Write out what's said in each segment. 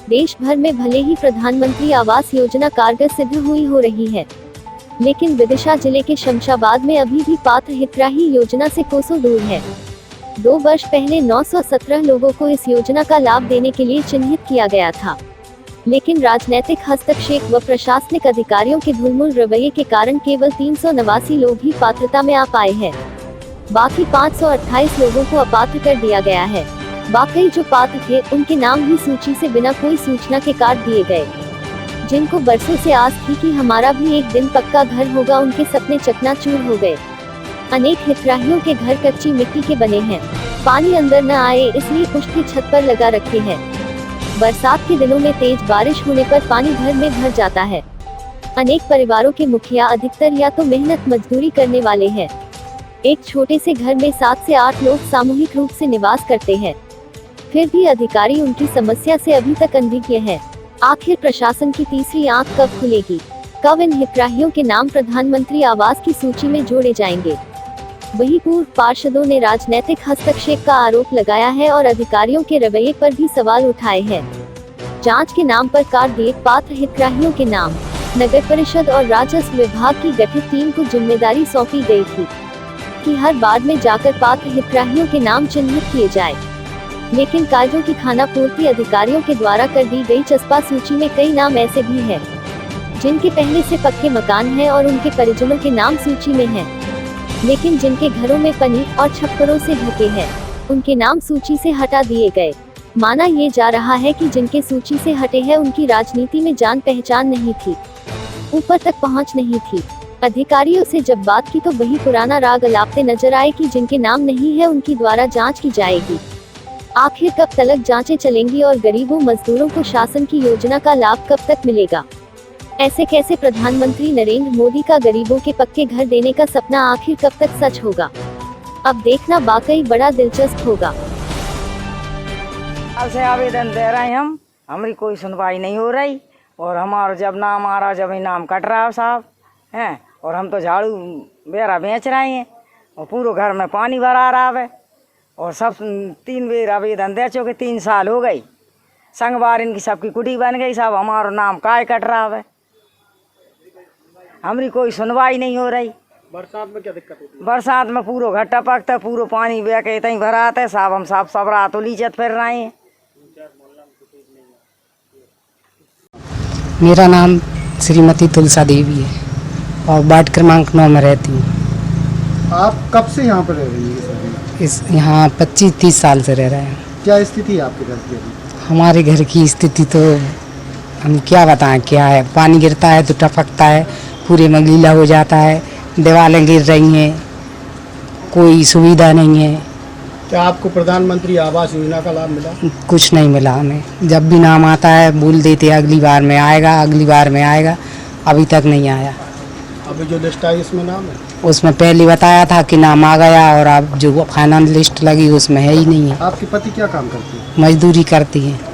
देश भर में भले ही प्रधानमंत्री आवास योजना कारगर सिद्ध हुई हो रही है, लेकिन विदिशा जिले के शमशाबाद में अभी भी पात्र हितग्राही योजना से कोसों दूर है। 2 वर्ष पहले 917 लोगों को इस योजना का लाभ देने के लिए चिन्हित किया गया था, लेकिन राजनीतिक हस्तक्षेप व प्रशासनिक अधिकारियों के ढुलमुल रवैये के कारण केवल 389 लोग ही पात्रता में आ पाए हैं। बाकी 528 लोगों को अपात्र कर दिया गया है। बाकी जो पात्र थे उनके नाम ही सूची से बिना कोई सूचना के काट दिए गए। जिनको बरसों से आस थी कि हमारा भी एक दिन पक्का घर होगा, उनके सपने चकनाचूर हो गए। अनेक हितग्राहियों के घर कच्ची मिट्टी के बने हैं। पानी अंदर न आए इसलिए पुष्टि छत पर लगा रखे हैं। बरसात के दिनों में तेज बारिश होने पर पानी घर में भर जाता है। अनेक परिवारों के मुखिया अधिकतर या तो मेहनत मजदूरी करने वाले हैं। एक छोटे से घर में 7 से 8 लोग सामूहिक रूप से निवास करते हैं, फिर भी अधिकारी उनकी समस्या से अभी तक अनभिज्ञ हैं। आखिर प्रशासन की तीसरी आंख कब खुलेगी? कब इन हितग्राहियों के नाम प्रधानमंत्री आवास की सूची में जोड़े जाएंगे? वहीं पूर्व पार्षदों ने राजनीतिक हस्तक्षेप का आरोप लगाया है और अधिकारियों के रवैये पर भी सवाल उठाए हैं। जांच के नाम पर काट दिए पात्र हितग्राहियों के नाम। नगर परिषद और राजस्व विभाग की गठित टीम को जिम्मेदारी सौंपी गई थी कि हर वार्ड में जाकर पात्र हितग्राहियों के नाम चिन्हित किए जाए, लेकिन काजों की खानापूर्ति अधिकारियों के द्वारा कर दी गई चस्पा सूची में कई नाम ऐसे भी हैं जिनके पहले से पक्के मकान हैं और उनके परिजनों के नाम सूची में हैं, लेकिन जिनके घरों में पन्नी और छप्परों से ढके हैं उनके नाम सूची से हटा दिए गए। माना ये जा रहा है कि जिनके सूची से हटे हैं उनकी राजनीति में जान पहचान नहीं थी, ऊपर तक पहुंच नहीं थी। अधिकारियों से जब बात की तो वही पुराना राग अलापते नजर आए कि जिनके नाम नहीं है उनकी द्वारा जांच की जाएगी। आखिर कब तक जांचें चलेंगी और गरीबों मजदूरों को शासन की योजना का लाभ कब तक मिलेगा? ऐसे कैसे प्रधानमंत्री नरेंद्र मोदी का गरीबों के पक्के घर देने का सपना आखिर कब तक सच होगा? अब देखना वाकई बड़ा दिलचस्प होगा। से आवेदन दे रहे हैं हमारी कोई सुनवाई नहीं हो रही, और हमारा जब नाम आ रहा जब नाम कट रहा है साहब हैं, और हम तो झाड़ू बेरा बेच रहे हैं और पूरे घर में पानी भरा रहा है, और सब 3 बेर आवेदन दे चुके, 3 साल हो गई। संगवार इनकी सबकी कुटी बन गई साहब, हमारा नाम काय कट रहा है, हमारी कोई सुनवाई नहीं हो रही। बरसात में क्या दिक्कत होती है? बरसात में पूरा घर टपकता है, पूरा पानी बह के इतना ही भरा आता है साहब। हम सब रात तो लीचत फिर रहे हैं। मेरा नाम श्रीमती तुलसा देवी है और वार्ड क्रमांक 9 में रहती हूँ। आप कब से यहाँ पर रह रही है? इस यहाँ 25-30 साल से रह रहे हैं। क्या स्थिति है आपके घर की अभी? हमारे घर की स्थिति तो हम क्या बताएं, क्या है। पानी गिरता है तो टपकता है, पूरे में गीला हो जाता है, दीवारें गिर रही हैं, कोई सुविधा नहीं है। क्या आपको प्रधानमंत्री आवास योजना का लाभ मिला? कुछ नहीं मिला हमें। जब भी नाम आता है बोल देते अगली बार में आएगा, अगली बार में आएगा, अभी तक नहीं आया। अभी जो लिस्ट आई उसमें नाम है? उसमें पहले बताया था कि नाम आ गया, और अब जो फाइनल लिस्ट लगी उसमें है ही नहीं है। आपके पति क्या काम करते हैं? मजदूरी करती हैं।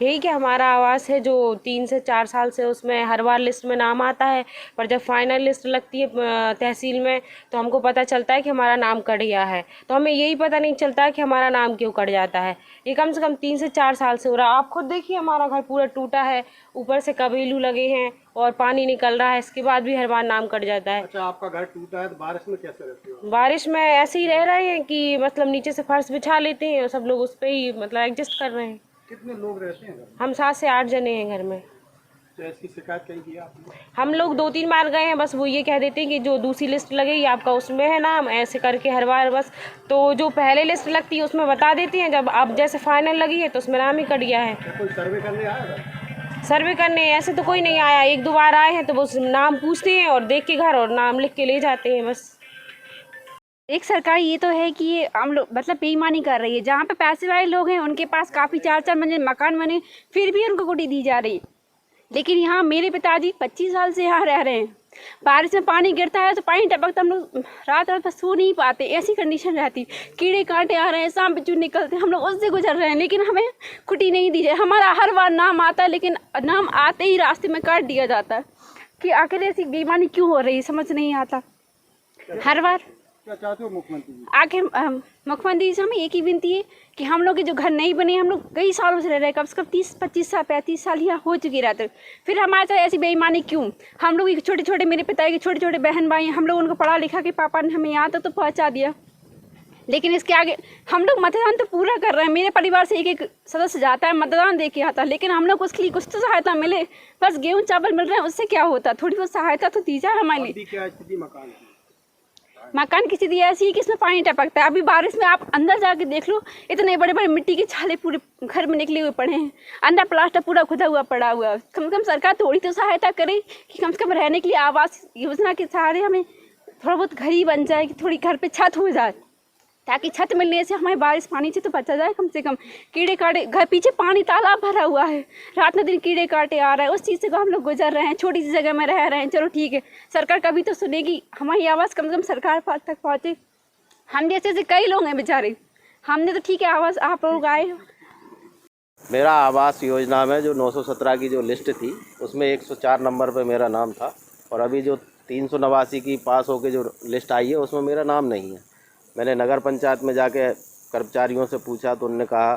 यही कि हमारा आवास है जो 3 से 4 साल से उसमें हर बार लिस्ट में नाम आता है, पर जब फाइनल लिस्ट लगती है तहसील में तो हमको पता चलता है कि हमारा नाम कट गया है। तो हमें यही पता नहीं चलता है कि हमारा नाम क्यों कट जाता है। ये कम से कम 3 से 4 साल से हो रहा है। आप खुद देखिए, हमारा घर पूरा टूटा है, ऊपर से कबीलू लगे हैं और पानी निकल रहा है, इसके बाद भी हर बार नाम कट जाता है। अच्छा, आपका घर टूटा है तो बारिश में कैसे रहते हो? बारिश में ऐसे ही रह रहे हैं कि मतलब नीचे से फर्श बिछा लेते हैं और सब लोग उस पर ही मतलब एडजस्ट कर रहे हैं। कितने लोग रहते हैं घर में? हम 7 से 8 जने हैं घर में। तो ऐसी शिकायत कहीं की आपने? हम लोग 2-3 बार गए हैं, बस वो ये कह देते हैं कि जो दूसरी लिस्ट लगेगी आपका उसमें है नाम, ऐसे करके हर बार बस। तो जो पहले लिस्ट लगती है उसमें बता देती हैं, जब अब जैसे फाइनल लगी है तो उसमें नाम ही कट गया है। तो कोई सर्वे करने आया था? सर्वे करने ऐसे तो कोई नहीं आया। 1-2 बार आए हैं तो वो नाम पूछते हैं और देख के घर और नाम लिख के ले जाते हैं बस। एक सरकार ये तो है कि ये हम लोग मतलब बेईमानी कर रही है। जहाँ पे पैसे वाले लोग हैं उनके पास काफ़ी 4-4 मंजिल मकान बने, फिर भी उनको कुटी दी जा रही है। लेकिन यहाँ मेरे पिताजी 25 साल से यहाँ रह रहे हैं। बारिश में पानी गिरता है तो पानी टपकता, हम लोग रात रात सो नहीं पाते, ऐसी कंडीशन रहती। कीड़े कांटे आ रहे हैं, सांप बिच्छू निकलते हैं, हम लोग उससे गुजर रहे हैं, लेकिन हमें कुटी नहीं दी जाए। हमारा हर बार नाम आता है, लेकिन नाम आते ही रास्ते में काट दिया जाता है। कि आखिर ऐसी बेईमानी क्यों हो रही है, समझ नहीं आता। हर बार क्या चाहते हो मुख्यमंत्री जी? आखिर मुख्यमंत्री जी से हमें एक ही विनती है कि हम लोग के जो घर नहीं बने, हम लोग कई सालों से रह रहे हैं, कम से कम 30-25 साल 35 साल यहाँ हो चुकी रहते, फिर हमारे साथ ऐसी बेईमानी क्यों? हम लोग छोटे छोटे, मेरे पिता के छोटे छोटे बहन भाई हैं, हम लोग उनको पढ़ा लिखा के पापा ने हमें यहाँ तक तो पहुँचा दिया, लेकिन इसके आगे हम लोग मतदान तो पूरा कर रहे हैं। मेरे परिवार से एक सदस्य जाता है मतदान दे के आता है, लेकिन हम लोग उसके लिए कुछ तो सहायता मिले। बस गेहूँ चावल मिल रहे हैं, उससे क्या होता? थोड़ी बहुत सहायता तो दी जाए हमारे लिए। अभी क्या स्थिति मकान की? मकान की स्थिति ऐसी है कि इसमें पानी टपकता है। अभी बारिश में आप अंदर जाके देख लो, इतने बड़े बड़े मिट्टी के छाले पूरे घर में निकले हुए पड़े हैं, अंदर प्लास्टर पूरा खुदा हुआ पड़ा हुआ है। कम से कम सरकार थोड़ी तो सहायता करे कि कम से कम रहने के लिए आवास योजना के सहारे हमें थोड़ा बहुत घर ही बन जाए, कि थोड़ी घर पे छत हो जाए, ताकि छत मिलने से हमारे बारिश पानी से तो बचा जाए कम से कम। कीड़े काटे, घर पीछे पानी तालाब भरा हुआ है, रात में दिन कीड़े काटे आ रहा है, उस चीज़ से हम लोग गुजर रहे हैं। छोटी सी जगह में रह रहे हैं, चलो ठीक है, सरकार कभी तो सुनेगी, हमारी आवाज़ कम से कम सरकार तक पहुँचे। हम जैसे से कई लोग हैं बेचारे, हमने तो ठीक है आवाज़, आप लोग आए हो। मेरा आवास योजना में जो 917 की जो लिस्ट थी उसमें 104 नंबर पे मेरा नाम था, और अभी जो 389 की पास होकर जो लिस्ट आई है उसमें मेरा नाम नहीं है। मैंने नगर पंचायत में जाके कर्मचारियों से पूछा तो उन्होंने कहा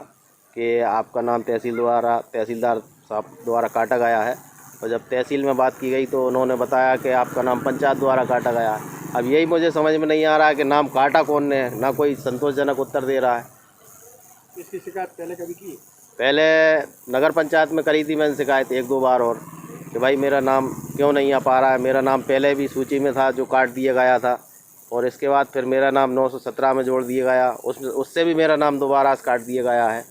कि आपका नाम तहसीलदार साहब द्वारा काटा गया है, और जब तहसील में बात की गई तो उन्होंने बताया कि आपका नाम पंचायत द्वारा काटा गया है। अब यही मुझे समझ में नहीं आ रहा है कि नाम काटा कौन ने, ना कोई संतोषजनक उत्तर दे रहा है। इसकी शिकायत पहले कभी की? पहले नगर पंचायत में करी थी मैंने शिकायत 1-2 बार, और कि भाई मेरा नाम क्यों नहीं आ पा रहा है। मेरा नाम पहले भी सूची में था जो काट दिया गया था, और इसके बाद फिर मेरा नाम 917 में जोड़ दिया गया, उससे भी मेरा नाम दोबारा काट दिया गया है,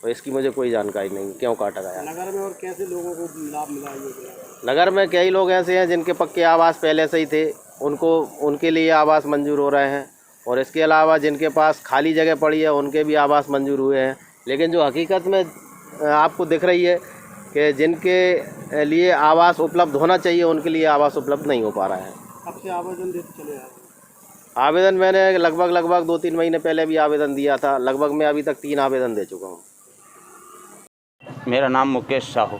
और इसकी मुझे कोई जानकारी नहीं क्यों काटा गया। नगर में और कैसे लोगों को लाभ मिला ये? नगर में कई लोग ऐसे हैं जिनके पक्के आवास पहले से ही थे, उनके लिए आवास मंजूर हो रहे हैं, और इसके अलावा जिनके पास खाली जगह पड़ी है उनके भी आवास मंजूर हुए हैं। लेकिन जो हकीकत में आपको दिख रही है कि जिनके लिए आवास उपलब्ध होना चाहिए उनके लिए आवास उपलब्ध नहीं हो पा रहा है। अब से आवेदन देते चले आए? आवेदन मैंने लगभग 2-3 महीने पहले भी आवेदन दिया था। लगभग मैं अभी तक 3 आवेदन दे चुका हूँ। मेरा नाम मुकेश साहू।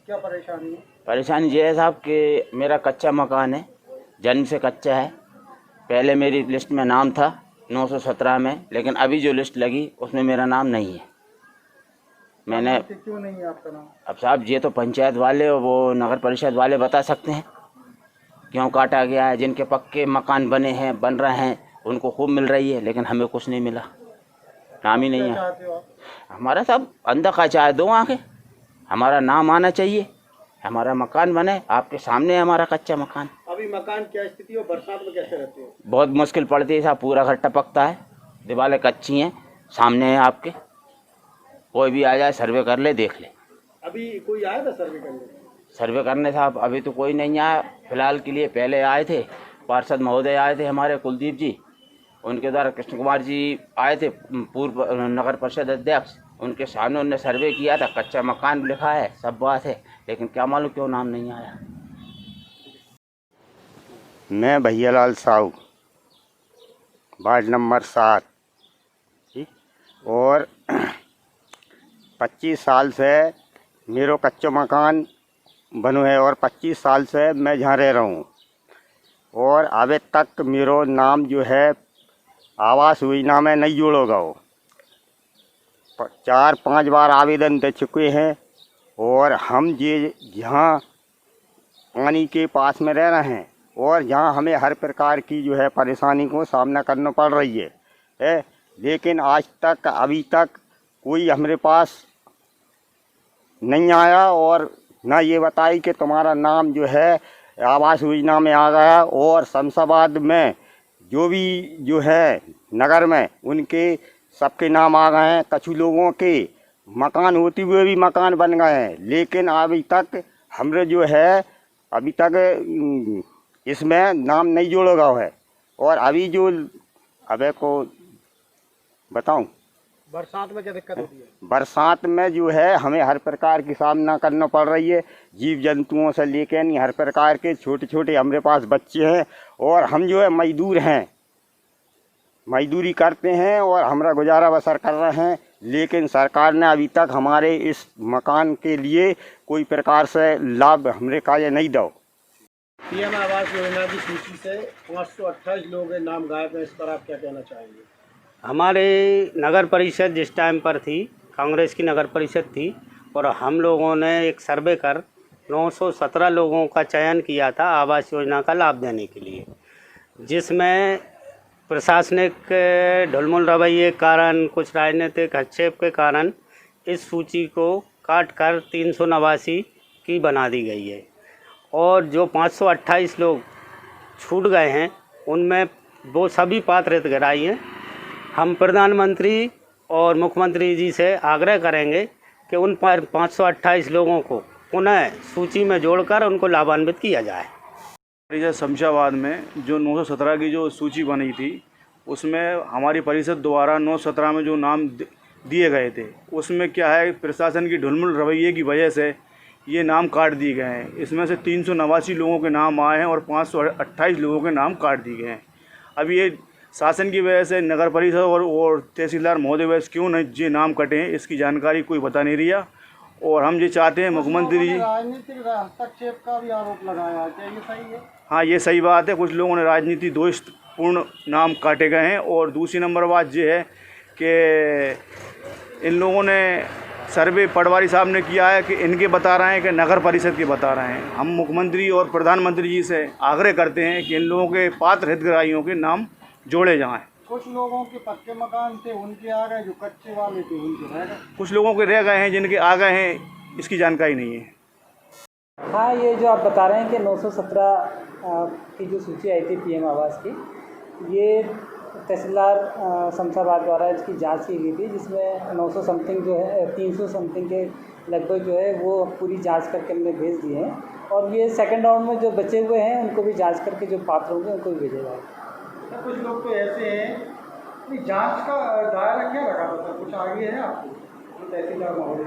क्या परेशानी है? परेशानी ये है साहब कि मेरा कच्चा मकान है, जन्म से कच्चा है। पहले मेरी लिस्ट में नाम था 917 में, लेकिन अभी जो लिस्ट लगी उसमें मेरा नाम नहीं है। मैंने क्यों नहीं है आपका नाम? अब साहब ये तो पंचायत वाले, वो नगर परिषद वाले बता सकते हैं क्यों काटा गया है। जिनके पक्के मकान बन रहे हैं उनको खूब मिल रही है, लेकिन हमें कुछ नहीं मिला, नाम ही नहीं है। चाहते हो आप? हमारा सब अंधा का चाहे दो आंखें, हमारा नाम आना चाहिए, हमारा मकान बने। आपके सामने है हमारा कच्चा मकान। अभी मकान क्या स्थिति हो? बरसात में कैसे रहते हो? बहुत मुश्किल पड़ती है साहब, पूरा घर टपकता है, दीवारें कच्ची हैं, सामने है आपके, कोई भी आ जाए सर्वे कर ले, देख ले। अभी कोई आया था सर्वे करने? सर्वे करने साहब अभी तो कोई नहीं आया फिलहाल के लिए। पहले आए थे पार्षद महोदय, आए थे हमारे कुलदीप जी, उनके द्वारा कृष्ण कुमार जी आए थे, पूर्व नगर परिषद अध्यक्ष, उनके सामने उन्होंने सर्वे किया था, कच्चा मकान लिखा है, सब बात है, लेकिन क्या मालूम क्यों नाम नहीं आया। मैं भैयालाल साहू, वार्ड नंबर 7, और 25 साल से मेरो कच्चा मकान बनो है, और 25 साल से मैं जहाँ रह रहा हूँ, और अभी तक मेरो नाम जो है आवास योजना में नहीं जोड़ोगा। 4-5 बार आवेदन दे चुके हैं, और हम ये जहाँ पानी के पास में रह रहे हैं, और जहाँ हमें हर प्रकार की जो है परेशानी को सामना करना पड़ रही है, लेकिन आज तक अभी तक कोई हमारे पास नहीं आया, और ना ये बताई कि तुम्हारा नाम जो है आवास योजना में आ गया। और शमशाबाद में जो भी जो है नगर में उनके सबके नाम आ गए हैं। कुछ लोगों के मकान होते हुए भी मकान बन गए हैं, लेकिन अभी तक हमरे जो है अभी तक इसमें नाम नहीं जोड़ा गया है। और अभी जो अबे को बताऊं, बरसात में क्या दिक्कत होती है? बरसात में जो है हमें हर प्रकार की सामना करना पड़ रही है, जीव जंतुओं से लेकर नहीं, हर प्रकार के छोटे छोटे हमारे पास बच्चे हैं, और हम जो है मजदूर हैं, मजदूरी करते हैं और हमारा गुजारा बसर कर रहे हैं। लेकिन सरकार ने अभी तक हमारे इस मकान के लिए कोई प्रकार से लाभ हमरे कार्य नहीं दो। पीएम आवास योजना की सूची से 528 लोगों के नाम गायब हैं, इस पर आप क्या कहना चाहेंगे? हमारे नगर परिषद जिस टाइम पर थी, कांग्रेस की नगर परिषद थी, और हम लोगों ने एक सर्वे कर 917 लोगों का चयन किया था आवास योजना का लाभ देने के लिए, जिसमें प्रशासनिक ढुलमुल रवैये के कारण, कुछ राजनीतिक हस्तक्षेप के कारण इस सूची को काट कर 389 की बना दी गई है। और जो 528 लोग छूट गए हैं उनमें वो सभी पात्र हितग्राही हैं। हम प्रधानमंत्री और मुख्यमंत्री जी से आग्रह करेंगे कि उन 528 लोगों को पुनः सूची में जोड़कर उनको लाभान्वित किया जाए। परिषद शमशाबाद में जो 917 की जो सूची बनी थी, उसमें हमारी परिषद द्वारा 917 में जो नाम दिए गए थे, उसमें क्या है, प्रशासन की ढुलमुल रवैये की वजह से ये नाम काट दिए गए हैं। इसमें से 389 लोगों के नाम आए हैं और 528 लोगों के नाम काट दिए गए हैं। अब ये शासन की वजह से नगर परिषद और तहसीलदार महोदय वजह से क्यों नहीं ये नाम कटे हैं, इसकी जानकारी कोई बता नहीं रहा। और हम ये चाहते हैं मुख्यमंत्री जी, राजनीतिक हस्तक्षेप का भी आरोप लगाया, क्या ये सही है? हाँ, ये सही बात है। कुछ लोगों ने राजनीति दोषपूर्ण नाम काटे गए हैं। और दूसरी नंबर बात ये है कि इन लोगों ने सर्वे पटवारी साहब ने किया है कि इनके बता रहे हैं कि नगर परिषद के बता रहे हैं। हम मुख्यमंत्री और प्रधानमंत्री जी से आग्रह करते हैं कि इन लोगों के पात्र हितग्राहियों के नाम जोड़े जाएं। कुछ लोगों के पक्के मकान थे, उनके आ गए, जो कच्चे वाले थे उनके रह गए। कुछ लोगों के रह गए हैं, जिनके आ गए हैं इसकी जानकारी नहीं है। हाँ, ये जो आप बता रहे हैं कि 917 की जो सूची आई थी पीएम आवास की, ये तहसीलदार शमशाबाद द्वारा इसकी जांच की गई थी, जिसमें 900 समथिंग जो है, 300 समथिंग के लगभग जो है वो पूरी जांच करके हमने भेज दिए हैं। और ये सेकंड राउंड में जो बचे हुए हैं उनको भी जांच करके जो पात्र होंगे उनको भी भेजा जाएगा। कुछ लोग तो ऐसे हैं कि जांच का दायरा क्या रखा था, कुछ आगे है आपको जो तहसीलदार महोदय,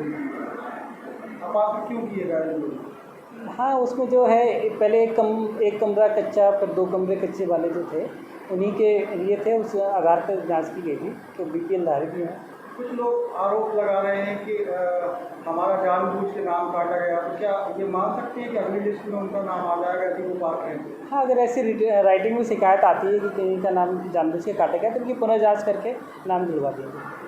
अब आप क्यों किए गए? हाँ, उसमें जो है पहले एक कमरा कच्चा, फिर 2 कमरे कच्चे वाले जो थे उन्हीं के लिए थे, उस आधार पर जांच की गई थी। तो बीपीएल धारक भी हैं। कुछ लोग आरोप लगा रहे हैं कि हमारा जानबूझ के नाम काटा गया, तो क्या ये मान सकते हैं कि अगली लिस्ट में उनका नाम आ जाएगा यदि वो बात करें? हाँ, अगर ऐसी राइटिंग में शिकायत आती है कि कहीं का नाम जानबूझ के काटा गया तो उनकी पुनः जाँच करके नाम दिलवा देंगे।